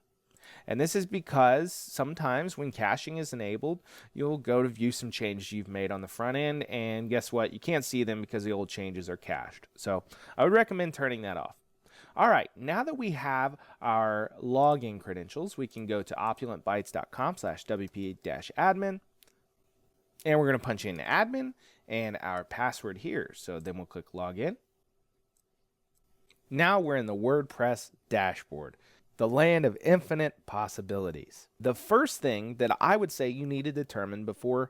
And this is because sometimes when caching is enabled, you'll go to view some changes you've made on the front end, and guess what? You can't see them because the old changes are cached. So I would recommend turning that off. All right, now that we have our login credentials, we can go to opulentbytes.com/wp-admin, and we're going to punch in admin and our password here. So then we'll click login. Now we're in the WordPress dashboard, the land of infinite possibilities. The first thing that I would say you need to determine before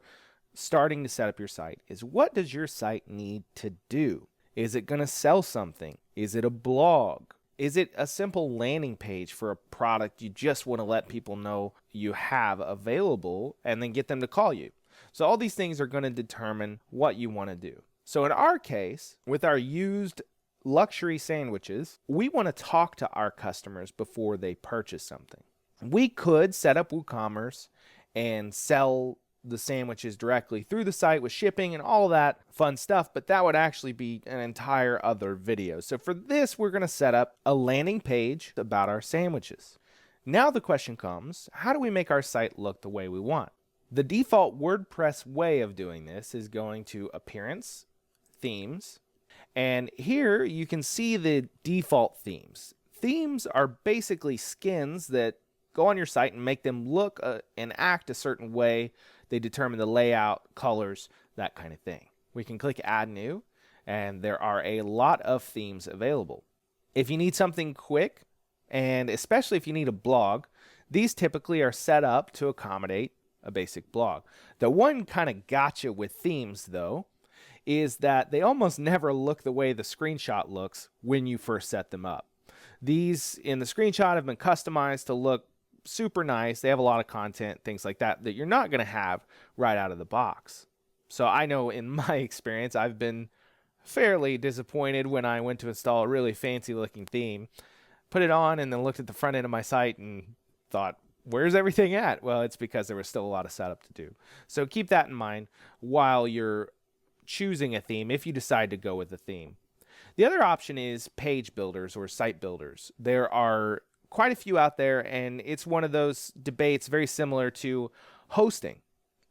starting to set up your site is, what does your site need to do? Is it going to sell something? Is it a blog? Is it a simple landing page for a product you just want to let people know you have available and then get them to call you? So all these things are going to determine what you want to do. So in our case, with our used luxury sandwiches, we want to talk to our customers before they purchase something. We could set up WooCommerce and sell the sandwiches directly through the site with shipping and all that fun stuff, but that would actually be an entire other video. So for this, we're going to set up a landing page about our sandwiches. Now the question comes, how do we make our site look the way we want? The default WordPress way of doing this is going to Appearance, Themes, and here you can see the default themes. Themes are basically skins that go on your site and make them look and act a certain way. They determine the layout, colors, that kind of thing. We can click Add New, and there are a lot of themes available. If you need something quick, and especially if you need a blog, these typically are set up to accommodate a basic blog. The one kind of gotcha with themes, though, is that they almost never look the way the screenshot looks when you first set them up. These in the screenshot have been customized to look super nice. They have a lot of content, things like that, that you're not going to have right out of the box. So I know in my experience, I've been fairly disappointed when I went to install a really fancy looking theme, put it on, and then looked at the front end of my site and thought, where's everything at? Well, it's because there was still a lot of setup to do. So keep that in mind while you're choosing a theme, if you decide to go with a theme. The other option is page builders or site builders. There are quite a few out there, and it's one of those debates very similar to hosting.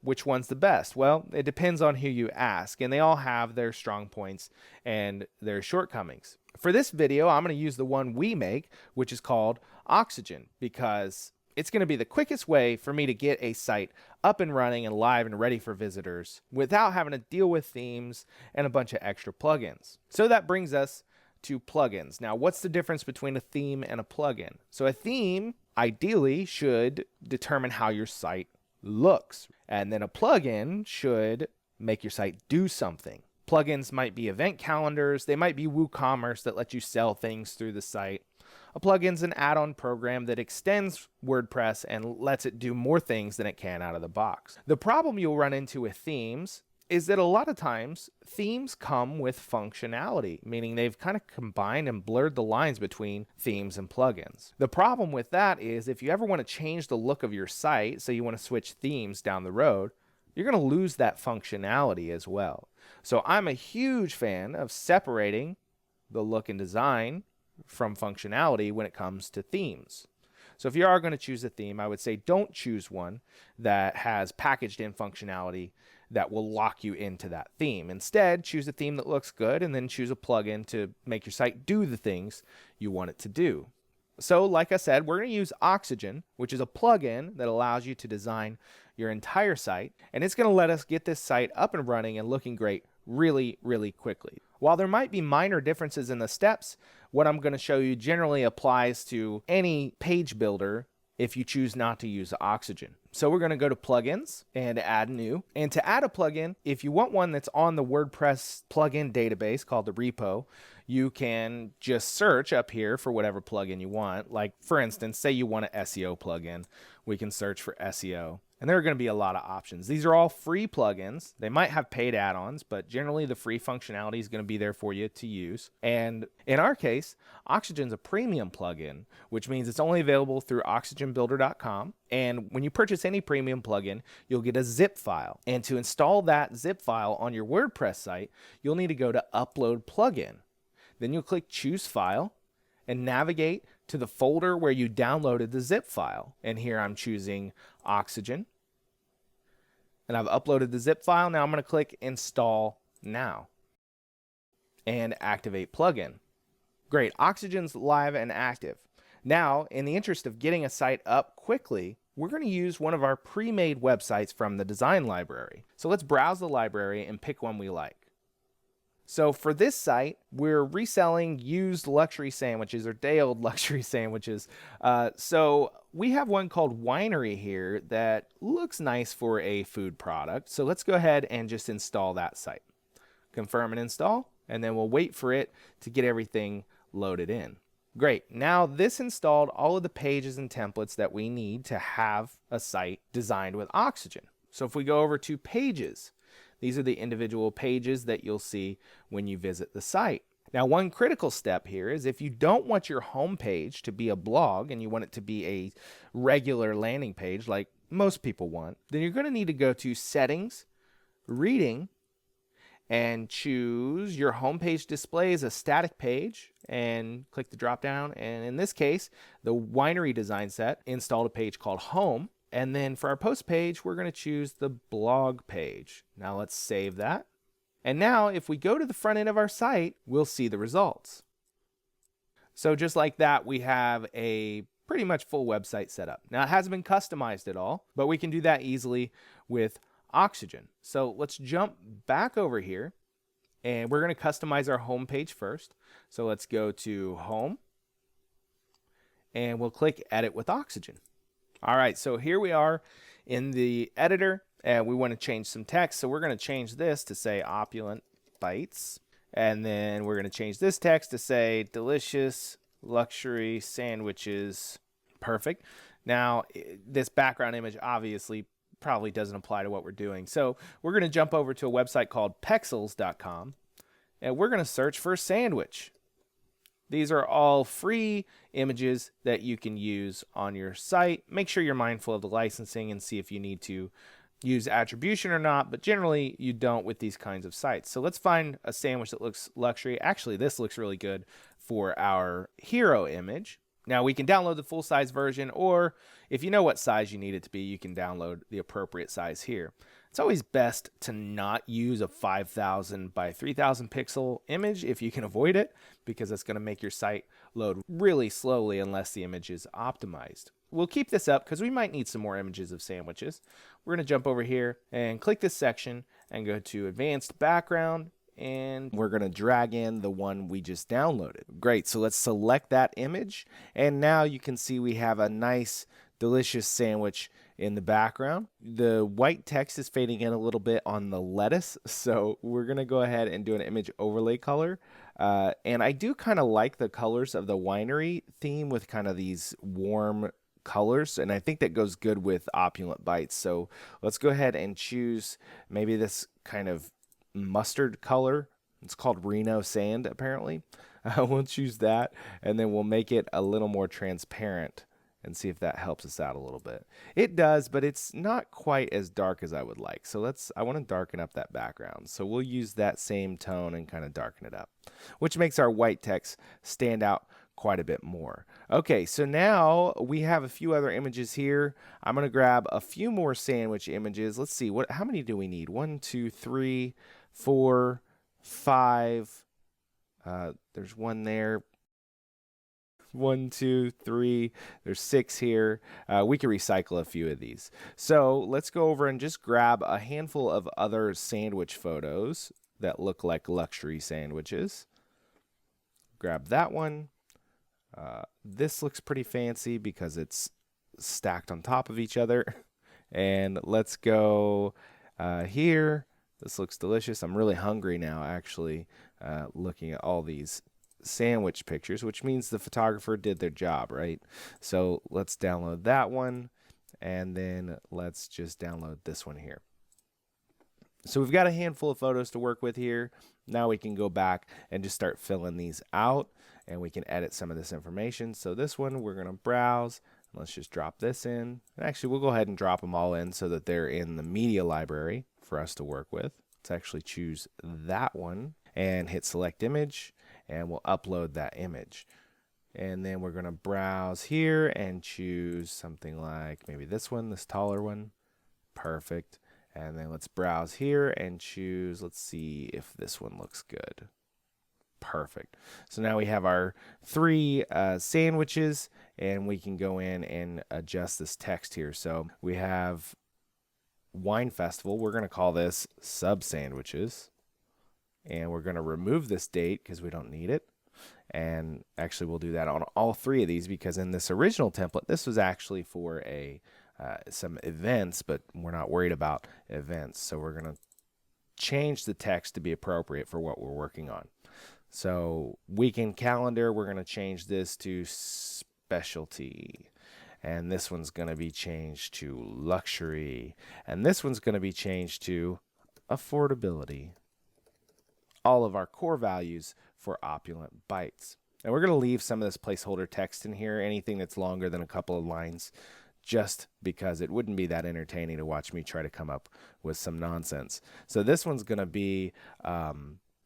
Which one's the best? Well, it depends on who you ask, and they all have their strong points and their shortcomings. For this video, I'm going to use the one we make, which is called Oxygen, because it's going to be the quickest way for me to get a site up and running and live and ready for visitors without having to deal with themes and a bunch of extra plugins. So that brings us to plugins. Now, what's the difference between a theme and a plugin? So a theme ideally should determine how your site looks, and then a plugin should make your site do something. Plugins might be event calendars, they might be WooCommerce that let you sell things through the site. A plugin's an add-on program that extends WordPress and lets it do more things than it can out of the box. The problem you'll run into with themes is that a lot of times themes come with functionality, meaning they've kind of combined and blurred the lines between themes and plugins. The problem with that is if you ever want to change the look of your site, so you want to switch themes down the road, you're going to lose that functionality as well. So I'm a huge fan of separating the look and design from functionality when it comes to themes. So if you are going to choose a theme, I would say don't choose one that has packaged in functionality that will lock you into that theme. Instead, choose a theme that looks good and then choose a plugin to make your site do the things you want it to do. So like I said, we're going to use Oxygen, which is a plugin that allows you to design your entire site, and it's going to let us get this site up and running and looking great really, really quickly. While there might be minor differences in the steps, what I'm going to show you generally applies to any page builder if you choose not to use Oxygen. So we're going to go to plugins and add new. And to add a plugin, if you want one that's on the WordPress plugin database called the repo, you can just search up here for whatever plugin you want. Like for instance, say you want an SEO plugin, we can search for SEO. And there are going to be a lot of options. These are all free plugins. They might have paid add-ons, but generally the free functionality is going to be there for you to use. And in our case, Oxygen's a premium plugin, which means it's only available through oxygenbuilder.com. And when you purchase any premium plugin, you'll get a zip file. And to install that zip file on your WordPress site, you'll need to go to Upload Plugin. Then you'll click Choose File and navigate to the folder where you downloaded the zip file. And here I'm choosing Oxygen. And I've uploaded the zip file. Now I'm going to click Install Now and activate plugin. Great, Oxygen's live and active. Now, in the interest of getting a site up quickly, we're going to use one of our pre-made websites from the design library. So let's browse the library and pick one we like. So for this site, we're reselling used luxury sandwiches or day-old luxury sandwiches. So we have one called Winery here that looks nice for a food product. So let's go ahead and just install that site. Confirm and install, and then we'll wait for it to get everything loaded in. Great. Now this installed all of the pages and templates that we need to have a site designed with Oxygen. So if we go over to Pages, these are the individual pages that you'll see when you visit the site. Now, one critical step here is if you don't want your home page to be a blog and you want it to be a regular landing page like most people want, then you're going to need to go to Settings, Reading, and choose your homepage display as a static page and click the drop down. And in this case, the Winery design set installed a page called Home. And then for our post page, we're going to choose the blog page. Now let's save that. And now if we go to the front end of our site, we'll see the results. So just like that, we have a pretty much full website set up. Now it hasn't been customized at all, but we can do that easily with Oxygen. So let's jump back over here and we're going to customize our home page first. So let's go to Home and we'll click Edit with Oxygen. All right, so here we are in the editor and we want to change some text. So we're going to change this to say Opulent Bites. And then we're going to change this text to say Delicious Luxury Sandwiches. Perfect. Now, this background image obviously probably doesn't apply to what we're doing. So we're going to jump over to a website called pexels.com and we're going to search for sandwich. These are all free images that you can use on your site. Make sure you're mindful of the licensing and see if you need to use attribution or not, but generally you don't with these kinds of sites. So let's find a sandwich that looks luxury. Actually, this looks really good for our hero image. Now we can download the full-size version, or if you know what size you need it to be, you can download the appropriate size here. It's always best to not use a 5,000 by 3,000 pixel image if you can avoid it, because it's going to make your site load really slowly unless the image is optimized. We'll keep this up because we might need some more images of sandwiches. We're going to jump over here and click this section and go to Advanced Background, and we're going to drag in the one we just downloaded. Great, so let's select that image, and now you can see we have a nice delicious sandwich in the background. The white text is fading in a little bit on the lettuce, so we're going to go ahead and do an image overlay color. And I do kind of like the colors of the Winery theme with kind of these warm colors, and I think that goes good with opulent bites. So let's go ahead and choose maybe this kind of mustard color. It's called Reno sand apparently. We'll choose that, and then we'll make it a little more transparent and see if that helps us out a little bit. It does, but it's not quite as dark as I would like. So I want to darken up that background. So we'll use that same tone and kind of darken it up, which makes our white text stand out quite a bit more. Okay, so now we have a few other images here. I'm going to grab a few more sandwich images. Let's see, how many do we need? 1, 2, 3, 4, 5. There's one there. 1, 2, 3. There's 6 here. We can recycle a few of these. So let's go over and just grab a handful of other sandwich photos that look like luxury sandwiches. Grab that one. This looks pretty fancy because it's stacked on top of each other. And let's go here. This looks delicious. I'm really hungry now, actually, looking at all these sandwich pictures, which means the photographer did their job, right? So let's download that one, and then let's just download this one here. So we've got a handful of photos to work with here. Now we can go back and just start filling these out, and we can edit some of this information. So this one, we're going to browse. Let's just drop this in. And actually, we'll go ahead and drop them all in so that they're in the media library for us to work with. Let's actually choose that one and hit select image, and we'll upload that image. And then we're going to browse here and choose something like maybe this one, this taller one. Perfect. And then let's browse here and choose, let's see if this one looks good. Perfect. So now we have our 3 sandwiches, and we can go in and adjust this text here. So we have Wine Festival. We're going to call this sub sandwiches, and we're going to remove this date because we don't need it. And actually we'll do that on all 3 of these, because in this original template, this was actually for some events, but we're not worried about events. So we're going to change the text to be appropriate for what we're working on. So weekend calendar, we're going to change this to specialty. And this one's going to be changed to luxury. And this one's going to be changed to affordability. All of our core values for opulent bites. And we're going to leave some of this placeholder text in here, anything that's longer than a couple of lines, just because it wouldn't be that entertaining to watch me try to come up with some nonsense. So this one's going to be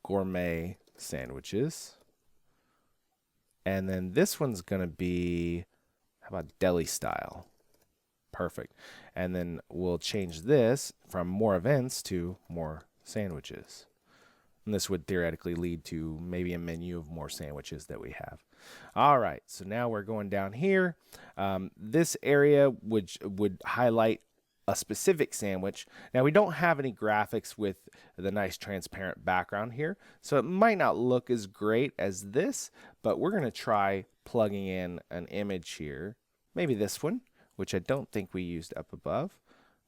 gourmet sandwiches. And then this one's going to be, how about deli style? Perfect. And then we'll change this from more events to more sandwiches. And this would theoretically lead to maybe a menu of more sandwiches that we have. All right, so now we're going down here. This area would highlight a specific sandwich. Now we don't have any graphics with the nice transparent background here, so it might not look as great as this, but we're going to try plugging in an image here. Maybe this one, which I don't think we used up above.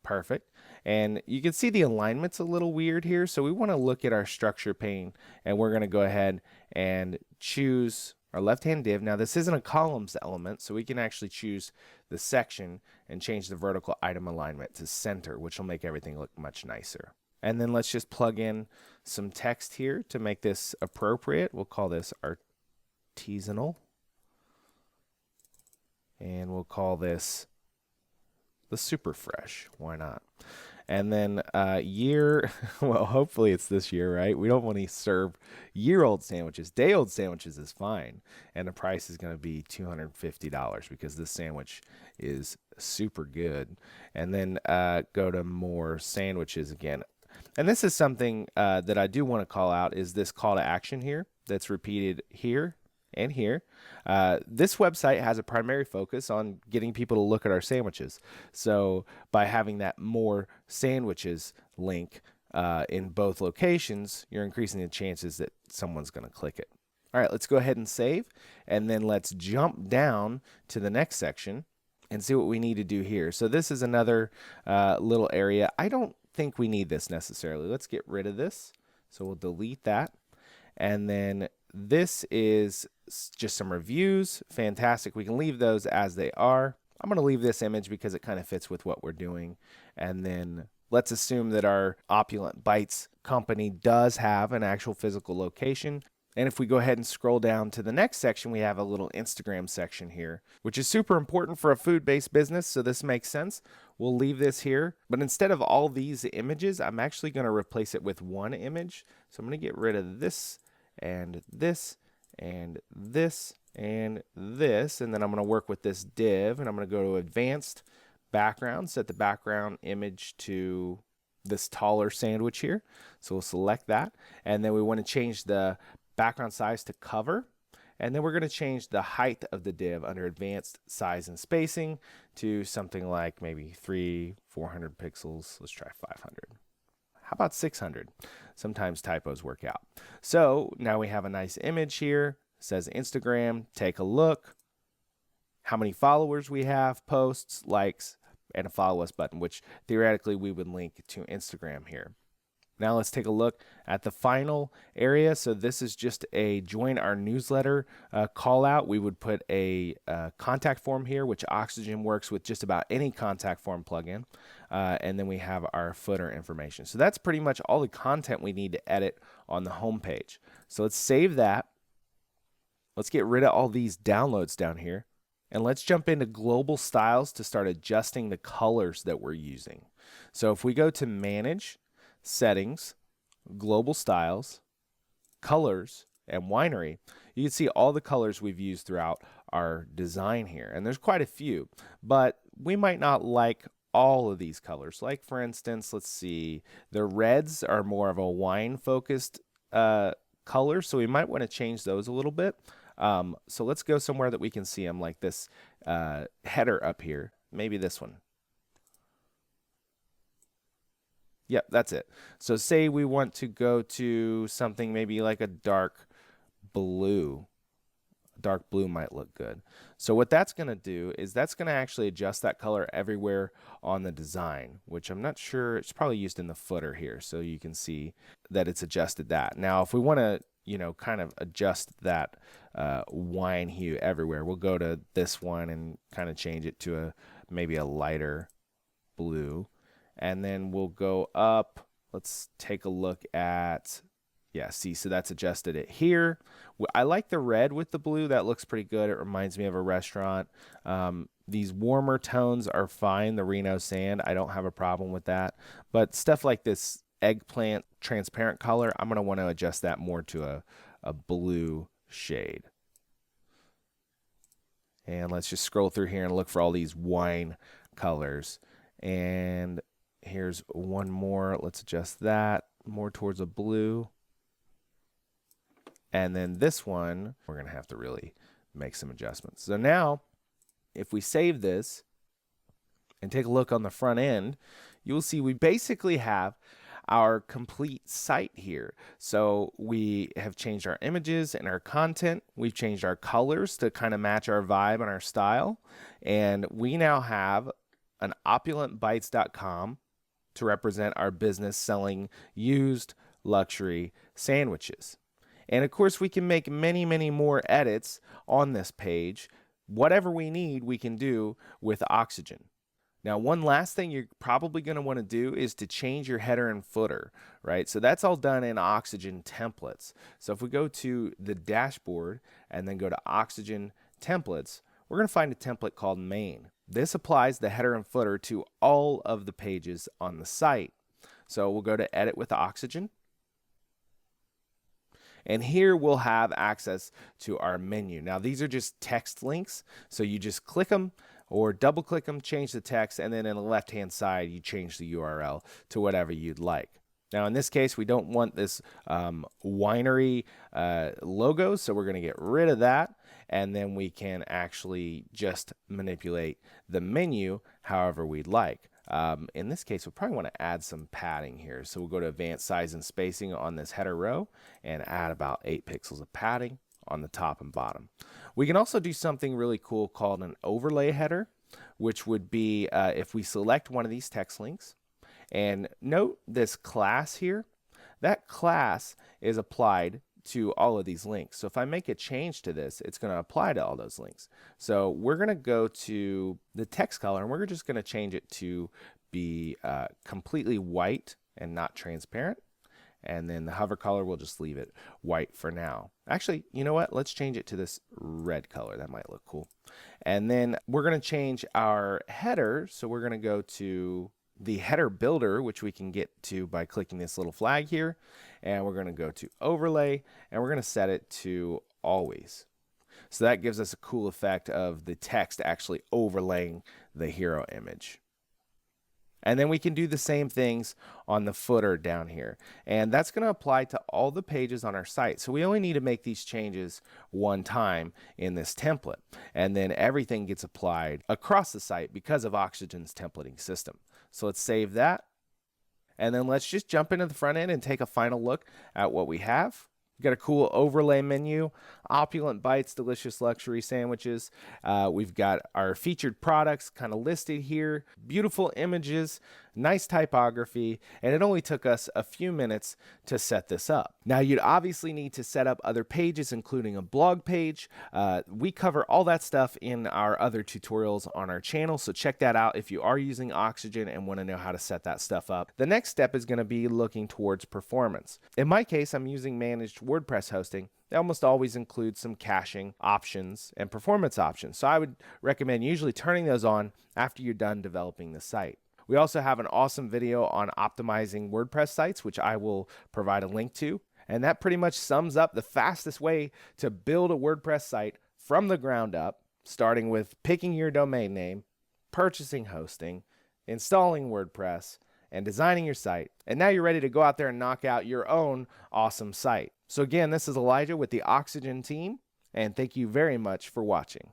Perfect. And you can see the alignment's a little weird here, so we want to look at our structure pane, and we're going to go ahead and choose our left-hand div. Now this isn't a columns element, so we can actually choose the section and change the vertical item alignment to center, which will make everything look much nicer. And then let's just plug in some text here to make this appropriate. We'll call this artisanal, and we'll call this the super fresh. Why not? And then year, well, hopefully it's this year, right? We don't want to serve year-old sandwiches. Day-old sandwiches is fine. And the price is going to be $250 because this sandwich is super good. And then go to more sandwiches again. And this is something that I do want to call out, is this call to action here that's repeated here and here. This website has a primary focus on getting people to look at our sandwiches. So by having that more sandwiches link in both locations, you're increasing the chances that someone's going to click it. All right, let's go ahead and save, and then let's jump down to the next section and see what we need to do here. So this is another little area. I don't think we need this necessarily. Let's get rid of this. So we'll delete that. And then this is just some reviews. Fantastic. We can leave those as they are. I'm going to leave this image because it kind of fits with what we're doing. And then let's assume that our Opulent Bites company does have an actual physical location. And if we go ahead and scroll down to the next section, we have a little Instagram section here, which is super important for a food-based business, so this makes sense. We'll leave this here, but instead of all these images, I'm actually going to replace it with one image. So I'm going to get rid of this and this and this and this, and then I'm going to work with this div, and I'm going to go to Advanced Background, set the background image to this taller sandwich here. So we'll select that, and then we want to change the background size to cover, and then we're going to change the height of the div under advanced size and spacing to something like maybe 400 pixels. Let's try 500. How about 600? Sometimes typos work out. So now we have a nice image here. It says Instagram. Take a look. How many followers we have, posts, likes, and a follow us button, which theoretically we would link to Instagram here. Now let's take a look at the final area. So this is just a join our newsletter call out. We would put a contact form here, which Oxygen works with just about any contact form plugin. And then we have our footer information. So that's pretty much all the content we need to edit on the home page. So let's save that. Let's get rid of all these downloads down here. And let's jump into global styles to start adjusting the colors that we're using. So if we go to Manage, Settings, Global Styles, Colors, and Winery, you can see all the colors we've used throughout our design here. And there's quite a few, but we might not like all of these colors. Like for instance, let's see, the reds are more of a wine-focused color, so we might want to change those a little bit. So let's go somewhere that we can see them, like this header up here. Maybe this one. Yep, that's it. So say we want to go to something maybe like a dark blue. Dark blue might look good. So what that's going to do is that's going to actually adjust that color everywhere on the design, which I'm not sure, it's probably used in the footer here. So you can see that it's adjusted that. Now, if we want to, kind of adjust that wine hue everywhere, we'll go to this one and kind of change it to maybe a lighter blue. And then we'll go up. Let's take a look at, yeah, see, so that's adjusted it here. I like the red with the blue. That looks pretty good. It reminds me of a restaurant. These warmer tones are fine. The Reno sand, I don't have a problem with that. But stuff like this eggplant transparent color, I'm going to want to adjust that more to a blue shade. And let's just scroll through here and look for all these wine colors. And here's one more. Let's adjust that more towards a blue. And then this one, we're going to have to really make some adjustments. So now, if we save this and take a look on the front end, you'll see we basically have our complete site here. So we have changed our images and our content. We've changed our colors to kind of match our vibe and our style. And we now have an opulentbites.com to represent our business selling used luxury sandwiches. And of course, we can make many, many more edits on this page. Whatever we need, we can do with Oxygen. Now, one last thing you're probably going to want to do is to change your header and footer, right? So that's all done in Oxygen templates. So if we go to the dashboard and then go to Oxygen templates, we're going to find a template called main. This applies the header and footer to all of the pages on the site. So we'll go to Edit with Oxygen. And here we'll have access to our menu. Now, these are just text links. So you just click them or double click them, change the text, and then in the left-hand side, you change the URL to whatever you'd like. Now, in this case, we don't want this winery logo, so we're going to get rid of that. And then we can actually just manipulate the menu however we'd like. In this case, we'll probably want to add some padding here. So we'll go to Advanced Size and Spacing on this header row and add about 8 pixels of padding on the top and bottom. We can also do something really cool called an overlay header, which would be if we select one of these text links, and note this class here. That class is applied to all of these links. So if I make a change to this, it's going to apply to all those links. So we're going to go to the text color, and we're just going to change it to be completely white and not transparent. And then the hover color, we'll just leave it white for now. Actually, you know what? Let's change it to this red color. That might look cool. And then we're going to change our header. So we're going to go to the header builder, which we can get to by clicking this little flag here. And we're going to go to overlay, and we're going to set it to always. So that gives us a cool effect of the text actually overlaying the hero image. And then we can do the same things on the footer down here. And that's going to apply to all the pages on our site. So we only need to make these changes one time in this template. And then everything gets applied across the site because of Oxygen's templating system. So let's save that. And then let's just jump into the front end and take a final look at what we have. We've got a cool overlay menu, opulent bites, delicious luxury sandwiches. We've got our featured products kind of listed here, beautiful images, nice typography, and it only took us a few minutes to set this up. Now, you'd obviously need to set up other pages, including a blog page. We cover all that stuff in our other tutorials on our channel, so check that out if you are using Oxygen and want to know how to set that stuff up. The next step is going to be looking towards performance. In my case, I'm using managed WordPress hosting. They almost always include some caching options and performance options. So I would recommend usually turning those on after you're done developing the site. We also have an awesome video on optimizing WordPress sites, which I will provide a link to. And that pretty much sums up the fastest way to build a WordPress site from the ground up, starting with picking your domain name, purchasing hosting, installing WordPress, and designing your site. And now you're ready to go out there and knock out your own awesome site. So again, this is Elijah with the Oxygen team, and thank you very much for watching.